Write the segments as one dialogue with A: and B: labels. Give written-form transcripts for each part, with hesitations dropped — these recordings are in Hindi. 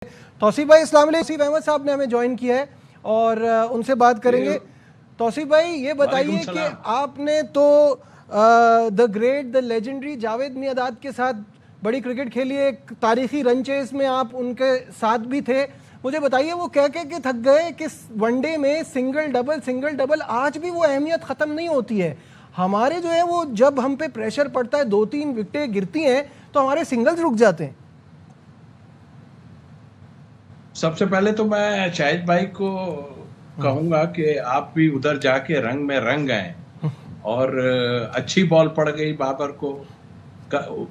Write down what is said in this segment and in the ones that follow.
A: तौसीफ भाई अस्सलाम वालेकुम। तौसीफ अहमद साहब ने हमें ज्वाइन किया है और उनसे बात करेंगे। तौसीफ भाई ये बताइए कि आपने तो the great the legendary Javed Miandad के साथ बड़ी क्रिकेट खेली है, एक तारीखी रन चेस में आप उनके साथ भी थे। मुझे बताइए वो कह के थक गए कि वनडे में सिंगल डबल आज भी वो अहमियत ख़त्म नहीं होती है। हमारे जो है वो जब हम पे प्रेशर पड़ता है, 2-3 विकेटें गिरती हैं तो हमारे सिंगल्स रुक जाते हैं।
B: सबसे पहले तो मैं शाहिद भाई को कहूंगा कि आप भी उधर जाके रंग में रंग गए और अच्छी बॉल पड़ गई बाबर को।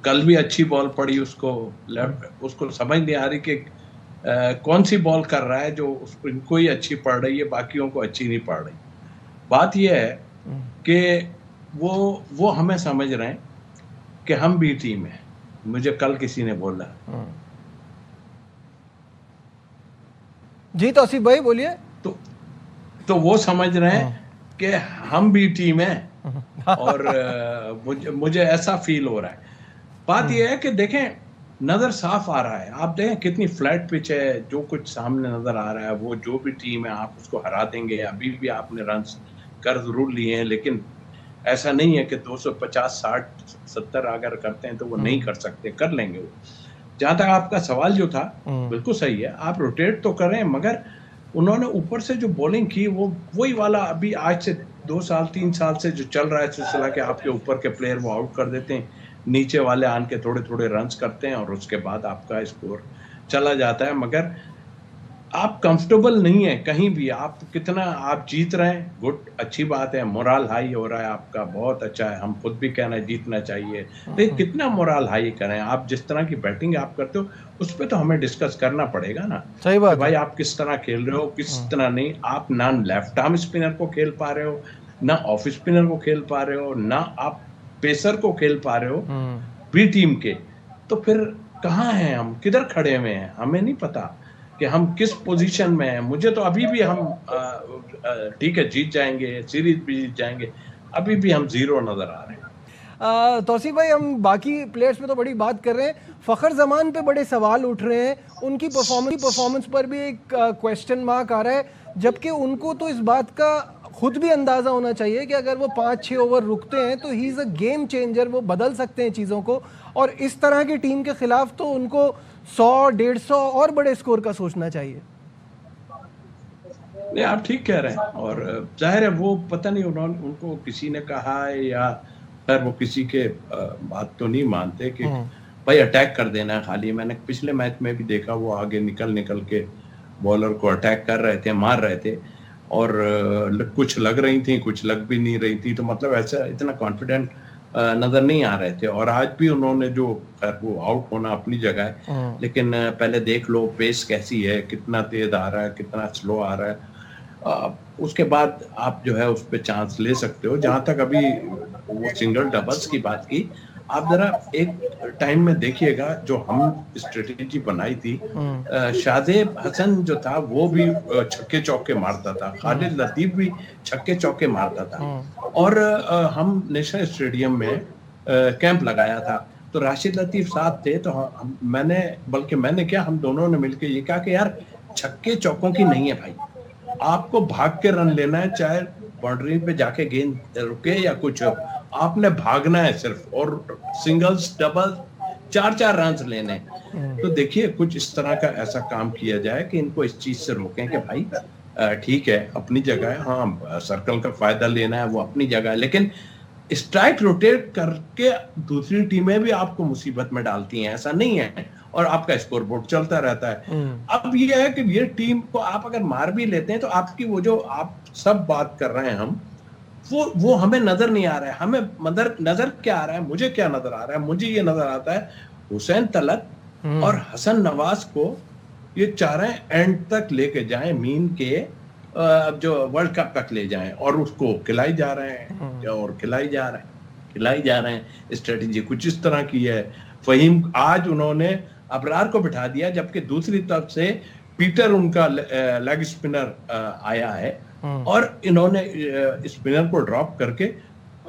B: कल भी अच्छी बॉल पड़ी उसको, उसको समझ नहीं आ रही कि कौन सी बॉल कर रहा है, जो इनको ही अच्छी पड़ रही है, बाकियों को अच्छी नहीं पड़ रही। बात यह है कि वो हमें समझ रहे हैं कि हम भी टीम है। मुझे कल किसी ने बोला।
A: जी तौसीफ भाई बोलिए।
B: तो वो समझ रहे हैं कि हम भी टीम है और मुझे ऐसा फील हो रहा है। बात यह है कि देखें, नजर साफ आ रहा है। आप देखें कितनी फ्लैट पिच है, जो कुछ सामने नजर आ रहा है, वो जो भी टीम है आप उसको हरा देंगे। अभी भी आपने रन कर जरूर लिए हैं, लेकिन ऐसा नहीं है कि 250, 60, 70 अगर करते हैं तो वो नहीं कर सकते, कर लेंगे वो। जहां तक आपका सवाल जो था बिल्कुल सही है, आप रोटेट तो करें, मगर उन्होंने ऊपर से जो बॉलिंग की वो वही वाला अभी आज से 2 साल 3 साल से जो चल रहा है सिलसिला के आपके ऊपर के प्लेयर वो आउट कर देते हैं, नीचे वाले आन के थोड़े थोड़े रन्स करते हैं और उसके बाद आपका स्कोर चला जाता है। मगर आप कंफर्टेबल नहीं है कहीं भी। आप कितना आप जीत रहे हैं, गुड, अच्छी बात है, मोराल हाई हो रहा है आपका, बहुत अच्छा है। हम खुद भी कहना है जीतना चाहिए, लेकिन कितना मोराल हाई करें। आप जिस तरह की बैटिंग आप करते हो उस पर तो हमें डिस्कस करना पड़ेगा ना।
A: सही बात
B: भाई आप किस तरह खेल रहे हो, किस तरह नहीं। आप ना लेफ्ट आर्म स्पिनर को खेल पा रहे हो, ना ऑफ स्पिनर को खेल पा रहे हो, ना आप पेसर को खेल पा रहे हो बी टीम के। तो फिर कहाँ हैं हम, किधर खड़े हुए हैं, हमें नहीं पता कि हम किस पोजीशन में हैं। मुझे तो अभी भी हम ठीक है जीत जाएंगे, सीरीज भी जीत जाएंगे, अभी भी हम जीरो नजर आ रहे हैं।
A: तौसीफ भाई हम बाकी प्लेयर्स पे तो बड़ी बात कर रहे हैं, फ़खर जमान पे बड़े सवाल उठ रहे हैं, उनकी परफॉर्मेंस पर भी एक क्वेश्चन मार्क आ रहा है, जबकि उनको तो इस बात का खुद भी अंदाज़ा होना चाहिए कि अगर वो 5-6 ओवर रुकते हैं तो he is a game changer, वो बदल सकते हैं चीज़ों को। और इस तरह की टीम के खिलाफ तो उनको 100-150 और बड़े स्कोर का सोचना चाहिए।
B: नहीं, आप ठीक कह रहे हैं और जाहिर है वो पता नहीं उनको किसी ने कहा है या खैर वो किसी के बात तो नहीं मानते कि भाई अटैक कर देना है खाली। मैंने पिछले मैच में भी देखा वो आगे निकल के बॉलर को अटैक कर रहे थे, मार रहे थे और कुछ लग रही थी, कुछ लग भी नहीं रही थी। तो मतलब ऐसा इतना कॉन्फिडेंट नजर नहीं आ रहे थे। और आज भी उन्होंने जो खैर वो आउट होना अपनी जगह है, लेकिन पहले देख लो पेस कैसी है, कितना तेज आ रहा है, कितना स्लो आ रहा है। उसके बाद आप जो है उस पर चांस ले सकते हो। जहां तक अभी वो सिंगल डबल्स की बात की, आप जरा एक टाइम में देखिएगा जो हम स्ट्रेटेजी बनाई थी, शादेब हसन जो था वो भी छक्के चौके मारता था, खालिद लतीफ भी छक्के चौके मारता था। और हम नेशनल स्टेडियम में कैंप लगाया था तो राशिद लतीफ साथ थे। तो मैंने क्या, हम दोनों ने मिलकर ये कहा कि यार छक्के चौकों की नहीं है भाई, आपको भाग के रन लेना है, चाहे बाउंड्री पे जाके गेंद रुके या कुछ हो, आपने भागना है सिर्फ, और सिंगल्स डबल 4-4 रन लेने। तो देखिए कुछ इस तरह का ऐसा काम किया जाए कि इनको इस चीज से रोकें कि भाई ठीक है अपनी जगह है, हाँ सर्कल का फायदा लेना है वो अपनी जगह है, लेकिन स्ट्राइक रोटेट करके दूसरी टीमें भी आपको मुसीबत में डालती हैं, ऐसा नहीं है, और आपका स्कोर बोर्ड चलता रहता है। अब ये है कि ये टीम को आप अगर मार भी लेते हैं तो आपकी वो जो आप सब बात कर रहे हैं हम, वो हमें नजर नहीं आ रहा है। हमें नजर क्या आ रहा है, मुझे क्या नजर आ रहा है, मुझे ये नजर आता है हुसैन तलत और हसन नवाज को ये चारें एंड तक लेके जाएं, मीन के जो वर्ल्ड कप तक ले जाएं, और उसको खिलाई जा रहे हैं और खिलाई जा रहे हैं। स्ट्रेटेजी कुछ इस तरह की है। फहीम आज उन्होंने अबरार को बिठा दिया, जबकि दूसरी तरफ से पीटर उनका लेग स्पिनर आया है और इन्होंने स्पिनर को ड्रॉप करके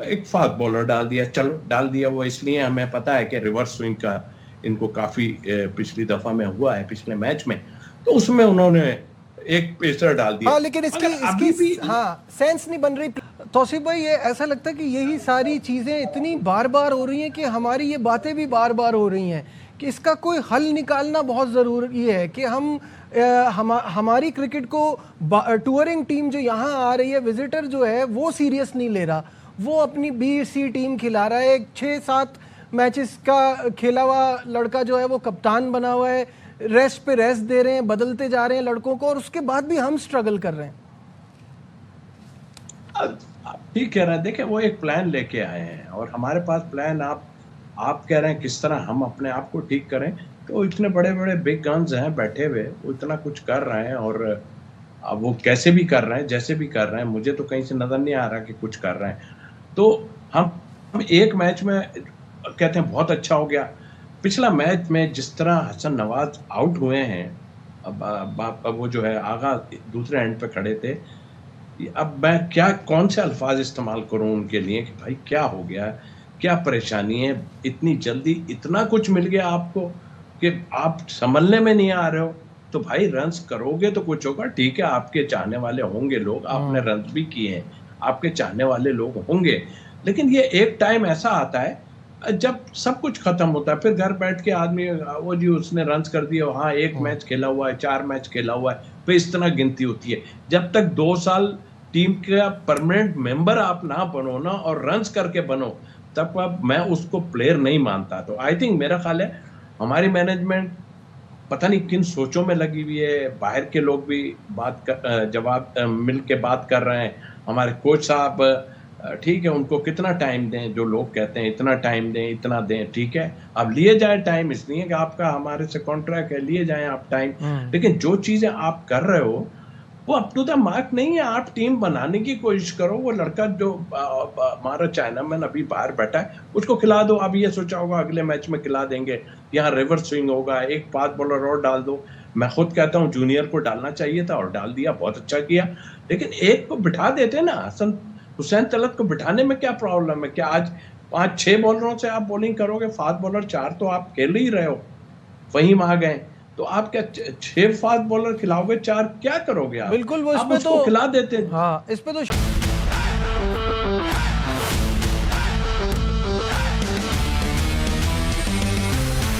B: एक फास्ट बॉलर डाल दिया। चलो डाल दिया वो इसलिए हमें पता है कि रिवर्स स्विंग का इनको काफी पिछली दफा में हुआ है, पिछले मैच में, तो उसमें उन्होंने एक पेसर डाल दिया।
A: हाँ, लेकिन इसकी हाँ सेंस नहीं बन रही। तौसीफ भाई, ये ऐसा लगता है कि यही सारी चीजें इतनी बार बार हो रही हैं कि हमारी ये बातें भी बार बार हो रही हैं कि इसका कोई हल निकालना बहुत ज़रूरी है कि हमारी क्रिकेट को टूरिंग टीम जो यहाँ आ रही है, विजिटर जो है वो सीरियस नहीं ले रहा, वो अपनी बी-सी टीम खिला रहा है। एक 6-7 मैचेस का खेला हुआ लड़का जो है वो कप्तान बना हुआ है, रेस्ट पे रेस्ट दे रहे हैं, बदलते जा रहे हैं लड़कों को, और उसके बाद भी हम स्ट्रगल कर रहे हैं।
B: ठीक कह रहे हैं। देखिए, वो एक प्लान लेके आए हैं और हमारे पास प्लान आप कह रहे हैं किस तरह हम अपने आप को ठीक करें, तो इतने बड़े बड़े बिग गन्स हैं बैठे हुए, वो इतना कुछ कर रहे हैं और अब वो कैसे भी कर रहे हैं, जैसे भी कर रहे हैं, मुझे तो कहीं से नजर नहीं आ रहा कि कुछ कर रहे हैं। तो हम एक मैच में कहते हैं बहुत अच्छा हो गया, पिछला मैच में जिस तरह हसन नवाज आउट हुए हैं, अब वो जो है आगा दूसरे एंड पे खड़े थे, अब मैं कौन से अल्फाज इस्तेमाल करूं उनके लिए कि भाई क्या हो गया, क्या परेशानी है, इतनी जल्दी इतना कुछ मिल गया आपको कि आप संभलने में नहीं आ रहे हो। तो भाई रन्स करोगे तो कुछ होगा, ठीक है, आपके चाहने वाले होंगे लोग, आपने रन्स भी किए हैं, आपके चाहने वाले लोग होंगे, लेकिन ये एक टाइम ऐसा आता है जब सब कुछ खत्म होता है, फिर घर बैठ के आदमी वो जी उसने रन्स कर दिया, हाँ एक मैच खेला हुआ है, 4 मैच खेला हुआ है, फिर इस तरह गिनती होती है। जब तक 2 साल टीम का परमानेंट मेंबर आप ना बनो ना और रन्स करके बनो, तब अब मैं उसको प्लेयर नहीं मानता। तो आई थिंक मेरा ख्याल है हमारी मैनेजमेंट पता नहीं किन सोचों में लगी हुई है, बाहर के लोग भी जवाब मिल के बात कर रहे हैं। हमारे कोच साहब ठीक है, उनको कितना टाइम दें, जो लोग कहते हैं इतना टाइम दें, इतना दें, ठीक है, अब लिए जाए टाइम, इसलिए कि आपका हमारे से कॉन्ट्रैक्ट है, लिए जाएं आप टाइम, लेकिन जो चीजें आप कर रहे हो वो अप टू द मार्क नहीं है। आप टीम बनाने की कोशिश करो। वो लड़का जो हमारा चाइना मैन अभी बाहर बैठा है, उसको खिला दो। अब ये सोचा होगा अगले मैच में खिला देंगे, यहाँ रिवर्स स्विंग होगा, एक फास्ट बॉलर और डाल दो। मैं खुद कहता हूँ जूनियर को डालना चाहिए था और डाल दिया, बहुत अच्छा किया, लेकिन एक को बिठा देते ना। हसन हुसैन तलत को बिठाने में क्या प्रॉब्लम है? क्या आज 5-6 बॉलरों से आप बॉलिंग करोगे? फास्ट बॉलर 4 तो आप खेल ही रहे हो, वहीं वहां गए, तो आप क्या 6 फास्ट बॉलर खिलाओगे? 4 क्या करोगे आप?
A: बिल्कुल, वो
B: आप उसको खिला देते।
A: हाँ, इस पे तो